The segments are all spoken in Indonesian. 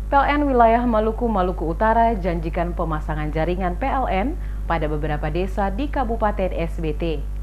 PLN Wilayah Maluku, Maluku Utara janjikan pemasangan jaringan PLN pada beberapa desa di Kabupaten SBT.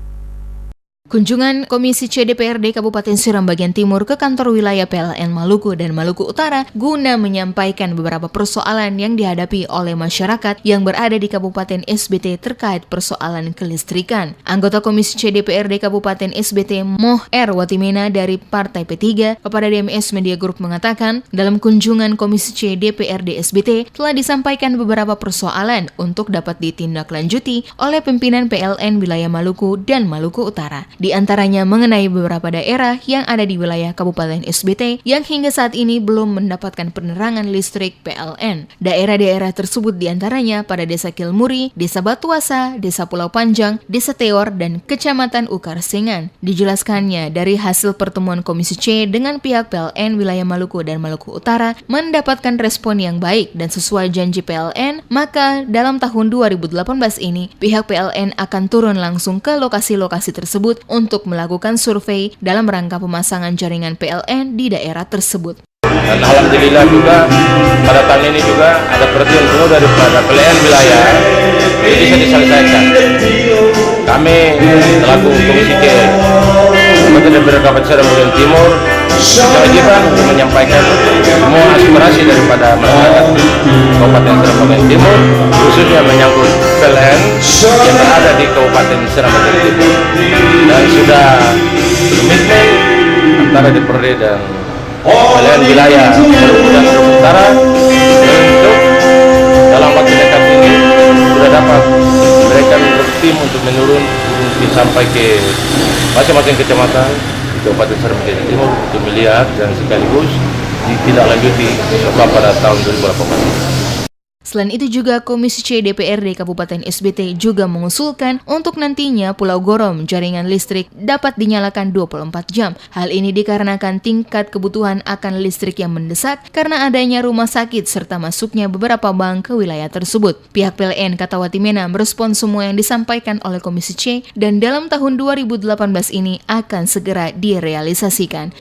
Kunjungan Komisi C DPRD Kabupaten Seram bagian Timur ke kantor wilayah PLN Maluku dan Maluku Utara guna menyampaikan beberapa persoalan yang dihadapi oleh masyarakat yang berada di Kabupaten SBT terkait persoalan kelistrikan. Anggota Komisi C DPRD Kabupaten SBT Moh R. Watimena dari Partai P3 kepada DMS Media Group mengatakan, dalam kunjungan Komisi C DPRD SBT telah disampaikan beberapa persoalan untuk dapat ditindaklanjuti oleh pimpinan PLN wilayah Maluku dan Maluku Utara. Di antaranya mengenai beberapa daerah yang ada di wilayah Kabupaten SBT yang hingga saat ini belum mendapatkan penerangan listrik PLN. Daerah-daerah tersebut diantaranya pada Desa Kilmuri, Desa Batuasa, Desa Pulau Panjang, Desa Teor, dan Kecamatan Ukarsengan. Dijelaskannya dari hasil pertemuan Komisi C dengan pihak PLN wilayah Maluku dan Maluku Utara mendapatkan respon yang baik dan sesuai janji PLN, maka dalam tahun 2018 ini pihak PLN akan turun langsung ke lokasi-lokasi tersebut untuk melakukan survei dalam rangka pemasangan jaringan PLN di daerah tersebut. Dan alhamdulillah juga pada tahun ini juga ada perhatian penuh daripada PLN wilayah, jadi bisa diselesaikan. Kami selaku Komisi C Kabupaten DPRD Seram bagian Timur kewajiban untuk menyampaikan semua aspirasi daripada masyarakat Kabupaten Seram bagian Timur, khususnya menyangkut PLN yang berada di Kabupaten Seram bagian Timur, dan sudah komitmen antara DPRD dan PLN wilayah Maluku dan Maluku Utara untuk dalam waktu dekat ini sudah dapat memberikan tim untuk menurun sampai ke masing-masing kecamatan di Kabupaten Seram bagian Timur untuk melihat dan sekaligus ditindaklanjuti sebab pada tahun 2018. Selain itu juga Komisi C DPRD Kabupaten SBT juga mengusulkan untuk nantinya Pulau Gorom jaringan listrik dapat dinyalakan 24 jam. Hal ini dikarenakan tingkat kebutuhan akan listrik yang mendesak karena adanya rumah sakit serta masuknya beberapa bank ke wilayah tersebut. Pihak PLN kata Watimena merespon semua yang disampaikan oleh Komisi C dan dalam tahun 2018 ini akan segera direalisasikan.